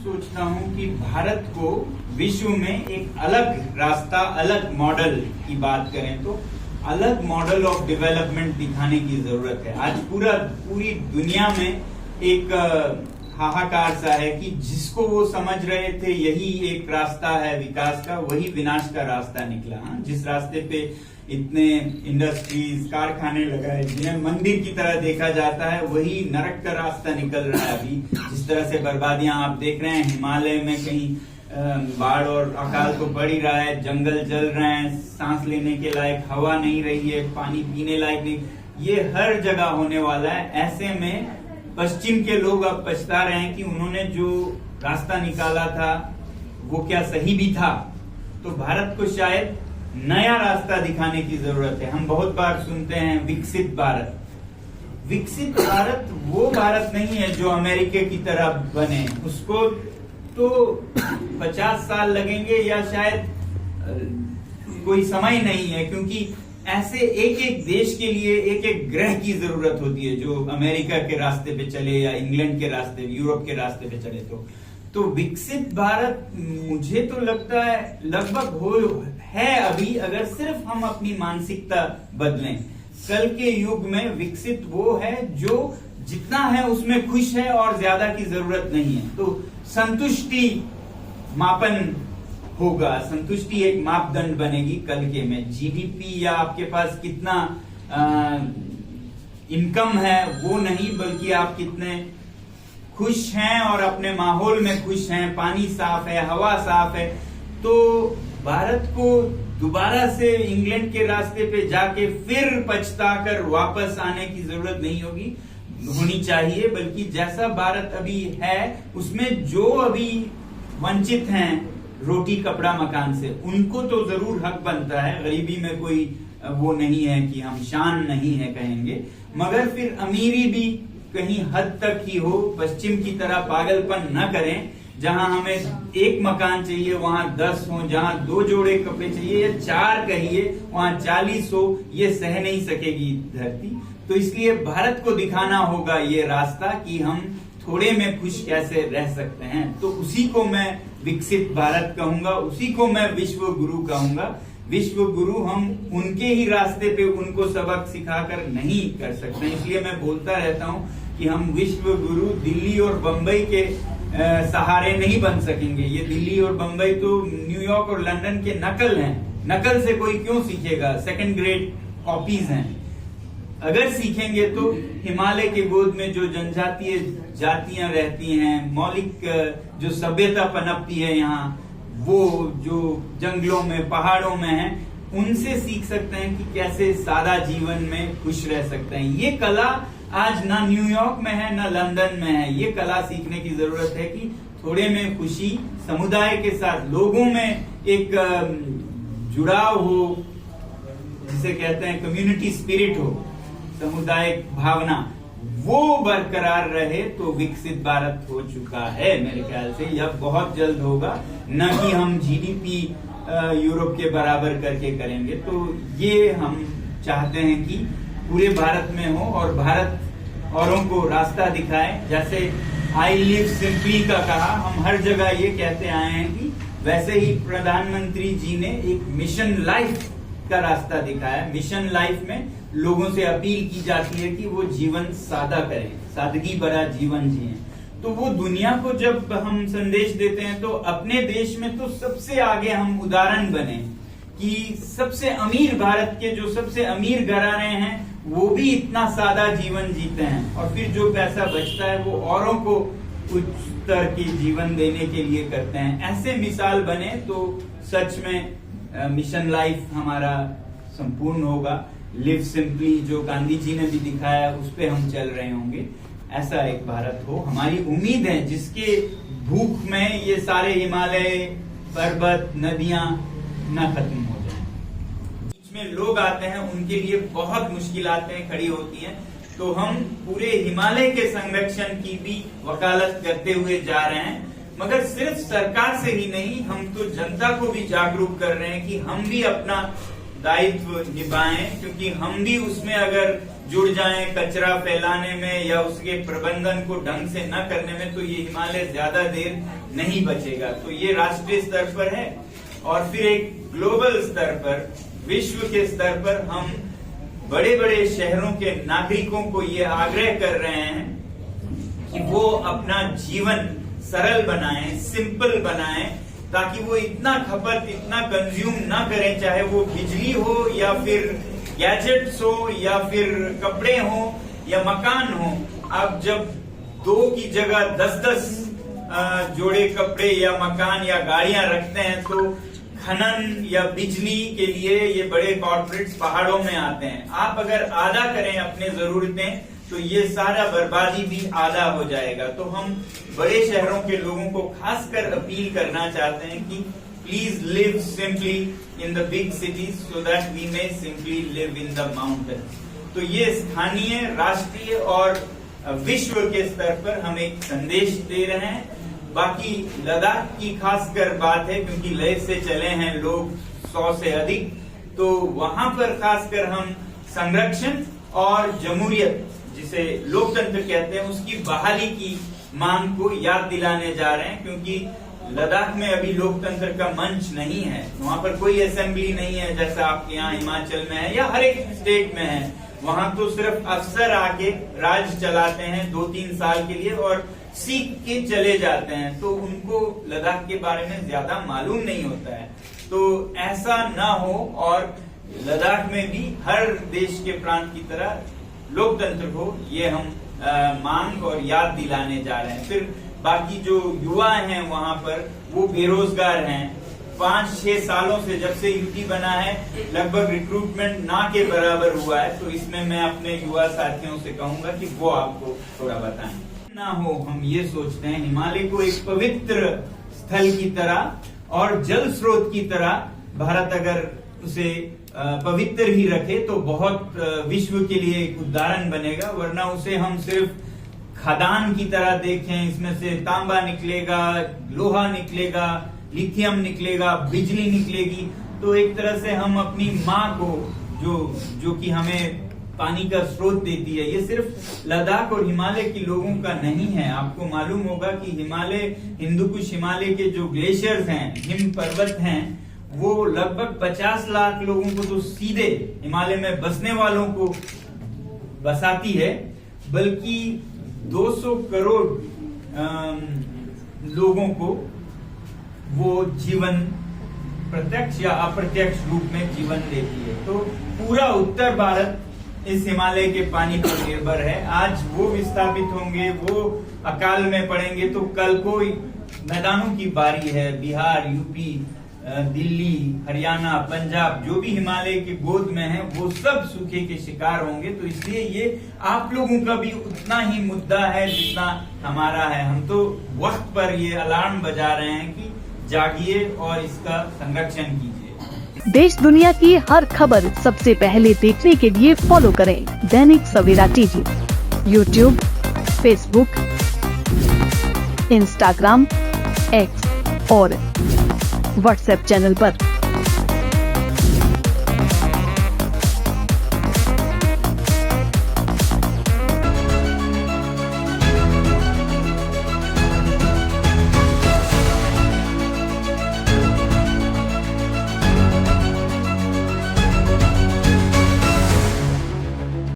सोचता हूँ कि भारत को विश्व में एक अलग रास्ता, अलग मॉडल की बात करें तो अलग मॉडल ऑफ डेवलपमेंट दिखाने की जरूरत है। आज पूरी दुनिया में एक हाहाकार सा है कि जिसको वो समझ रहे थे यही एक रास्ता है विकास का, वही विनाश का रास्ता निकला। जिस रास्ते पे इतने इंडस्ट्रीज, कारखाने लगाए, जिन्हें मंदिर की तरह देखा जाता है, वही नरक का रास्ता निकल रहा है। अभी जिस तरह से बर्बादियां आप देख रहे हैं, हिमालय में कहीं बाढ़ और अकाल तो पड़ ही रहा है, जंगल जल रहे हैं, सांस लेने के लायक हवा नहीं रही है, पानी पीने लायक नहीं, ये हर जगह होने वाला है। ऐसे में पश्चिम के लोग अब पछता रहे हैं कि उन्होंने जो रास्ता निकाला था वो क्या सही भी था। तो भारत को शायद नया रास्ता दिखाने की जरूरत है। हम बहुत बार सुनते हैं विकसित भारत। विकसित भारत वो भारत नहीं है जो अमेरिका की तरह बने, उसको तो 50 साल लगेंगे या शायद कोई समय नहीं है, क्योंकि ऐसे एक एक देश के लिए एक एक ग्रह की जरूरत होती है जो अमेरिका के रास्ते पे चले या इंग्लैंड के रास्ते, यूरोप के रास्ते पे चले। तो विकसित भारत मुझे तो लगता है लगभग हो है अभी, अगर सिर्फ हम अपनी मानसिकता बदलें। कल के युग में विकसित वो है जो जितना है उसमें खुश है और ज्यादा की जरूरत नहीं है। तो संतुष्टि मापन होगा, संतुष्टि एक मापदंड बनेगी कल के में। जीडीपी या आपके पास कितना इनकम है वो नहीं, बल्कि आप कितने खुश हैं और अपने माहौल में खुश हैं, पानी साफ है, हवा साफ है। तो भारत को दोबारा से इंग्लैंड के रास्ते पे जाके फिर पछताकर वापस आने की जरूरत नहीं होनी चाहिए, बल्कि जैसा भारत अभी है उसमें जो अभी वंचित हैं रोटी कपड़ा मकान से, उनको तो जरूर हक बनता है। गरीबी में कोई वो नहीं है कि हम शान नहीं है कहेंगे, मगर फिर अमीरी भी कहीं हद तक ही हो। पश्चिम की तरह पागलपन न करें, जहां हमें एक मकान चाहिए वहां 10 हो, जहां 2 जोड़े कपड़े चाहिए या 4 कहिए वहां 40 हो, ये सह नहीं सकेगी धरती। तो इसलिए भारत को दिखाना होगा ये रास्ता कि हम थोड़े में खुश कैसे रह सकते हैं। तो उसी को मैं विकसित भारत कहूंगा, उसी को मैं विश्व गुरु कहूंगा। विश्व गुरु हम उनके ही रास्ते पे उनको सबक सिखाकर नहीं कर सकते, इसलिए मैं बोलता रहता हूं कि हम विश्व गुरु दिल्ली और बंबई के सहारे नहीं बन सकेंगे। ये दिल्ली और बंबई तो न्यूयॉर्क और लंदन के नकल हैं, नकल से कोई क्यों सीखेगा, सेकंड ग्रेड कॉपीज हैं। अगर सीखेंगे तो हिमालय के गोद में जो जनजातीय जातियां रहती हैं, मौलिक जो सभ्यता पनपती है यहाँ, वो जो जंगलों में पहाड़ों में है, उनसे सीख सकते हैं कि कैसे सादा जीवन में खुश रह सकते हैं। ये कला आज ना न्यूयॉर्क में है ना लंदन में है। ये कला सीखने की जरूरत है कि थोड़े में खुशी, समुदाय के साथ लोगों में एक जुड़ाव हो, जिसे कहते हैं कम्युनिटी स्पिरिट हो, सामुदायिक भावना, वो बरकरार रहे तो विकसित भारत हो चुका है मेरे ख्याल से। यह बहुत जल्द होगा, न कि हम जीडीपी यूरोप के बराबर करके करेंगे। तो ये हम चाहते हैं कि पूरे भारत में हो और भारत औरों को रास्ता दिखाए। जैसे आई लिव सिंपली का कहा, हम हर जगह ये कहते आए हैं कि वैसे ही प्रधानमंत्री जी ने एक मिशन लाइफ का रास्ता दिखाया। मिशन लाइफ में लोगों से अपील की जाती है कि वो जीवन सादा करें, सादगी भरा जीवन जिएं। तो वो दुनिया को जब हम संदेश देते हैं तो अपने देश में तो सबसे आगे हम उदाहरण बने कि सबसे अमीर भारत के जो सबसे अमीर घराने हैं वो भी इतना सादा जीवन जीते हैं, और फिर जो पैसा बचता है वो औरों को उच्च स्तर की जीवन देने के लिए करते हैं। ऐसे मिसाल बने तो सच में मिशन लाइफ हमारा संपूर्ण होगा। लिव सिंपली जो गांधी जी ने भी दिखाया, उस पे हम चल रहे होंगे। ऐसा एक भारत हो, हमारी उम्मीद है, जिसके भूख में ये सारे हिमालय, पर्वत, नदियां न खत्म हो जाए। बीच में लोग आते हैं, उनके लिए बहुत मुश्किलातें खड़ी होती हैं। तो हम पूरे हिमालय के संरक्षण की भी वकालत करते हुए जा रहे हैं, मगर सिर्फ सरकार से ही नहीं, हम तो जनता को भी जागरूक कर रहे हैं कि हम भी अपना दायित्व निभाएं, क्योंकि हम भी उसमें अगर जुड़ जाएं कचरा फैलाने में या उसके प्रबंधन को ढंग से न करने में, तो ये हिमालय ज्यादा देर नहीं बचेगा। तो ये राष्ट्रीय स्तर पर है, और फिर एक ग्लोबल स्तर पर, विश्व के स्तर पर हम बड़े बड़े शहरों के नागरिकों को ये आग्रह कर रहे हैं कि वो अपना जीवन सरल बनाएं, सिंपल बनाएं, ताकि वो इतना खपत, इतना कंज्यूम ना करें, चाहे वो बिजली हो या फिर गैजेट्स हो या फिर कपड़े हो या मकान हो। आप जब 2 की जगह 10-10 जोड़े कपड़े या मकान या गाड़ियां रखते हैं, तो खनन या बिजली के लिए ये बड़े कॉर्पोरेट्स पहाड़ों में आते हैं। आप अगर आधा करें अपने जरूरतें, तो ये सारा बर्बादी भी आधा हो जाएगा। तो हम बड़े शहरों के लोगों को खासकर अपील करना चाहते हैं कि please live simply in the big cities so that we may simply live in the mountains. तो ये स्थानीय, राष्ट्रीय और विश्व के स्तर पर हम एक संदेश दे रहे हैं। बाकी लद्दाख की खासकर बात है, क्योंकि लेह से चले हैं लोग 100 से अधिक, तो वहां पर खासकर हम संरक्षण और जमहूरियत, जिसे लोकतंत्र कहते हैं, उसकी बहाली की मांग को याद दिलाने जा रहे हैं। क्योंकि लद्दाख में अभी लोकतंत्र का मंच नहीं है, वहां पर कोई असेंबली नहीं है जैसा आपके यहाँ हिमाचल में है या हर एक स्टेट में है। वहां तो सिर्फ अफसर आके राज चलाते हैं 2-3 साल के लिए और सीख के चले जाते हैं, तो उनको लद्दाख के बारे में ज्यादा मालूम नहीं होता है। तो ऐसा ना हो, और लद्दाख में भी हर देश के प्रांत की तरह लोकतंत्र हो, ये हम मांग और याद दिलाने जा रहे हैं। फिर बाकी जो युवा हैं वहां पर, वो बेरोजगार हैं। 5-6 सालों से, जब से यूटी बना है, लगभग रिक्रूटमेंट ना के बराबर हुआ है। तो इसमें मैं अपने युवा साथियों से कहूंगा कि वो आपको थोड़ा बताएं। ना हो, हम ये सोचते हैं हिमालय को एक पवित्र स्थल की तरह और जल स्रोत की तरह भारत अगर उसे पवित्र ही रखे, तो बहुत विश्व के लिए एक उदाहरण बनेगा। वरना उसे हम सिर्फ खदान की तरह देखें, इसमें से तांबा निकलेगा, लोहा निकलेगा, लिथियम निकलेगा, बिजली निकलेगी, तो एक तरह से हम अपनी माँ को, जो कि हमें पानी का स्रोत देती है, ये सिर्फ लद्दाख और हिमालय के लोगों का नहीं है। आपको मालूम होगा कि हिमालय, हिंदुकुश हिमालय के जो ग्लेशियर्स हैं, हिम पर्वत हैं, वो लगभग 50 लाख लोगों को तो सीधे हिमालय में बसने वालों को बसाती है, बल्कि 200 करोड़ लोगों को वो जीवन प्रत्यक्ष या अप्रत्यक्ष रूप में जीवन देती है। तो पूरा उत्तर भारत इस हिमालय के पानी पर निर्भर है। आज वो विस्थापित होंगे, वो अकाल में पड़ेंगे, तो कल को मैदानों की बारी है। बिहार, यूपी, दिल्ली, हरियाणा, पंजाब, जो भी हिमालय के गोद में है, वो सब सूखे के शिकार होंगे। तो इसलिए ये आप लोगों का भी उतना ही मुद्दा है जितना हमारा है। हम तो वक्त पर ये अलार्म बजा रहे हैं कि जागिए और इसका संरक्षण कीजिए। देश दुनिया की हर खबर सबसे पहले देखने के लिए फॉलो करें Dainik Savera TV, YouTube, Facebook, Instagram, X और व्हाट्सएप चैनल पर।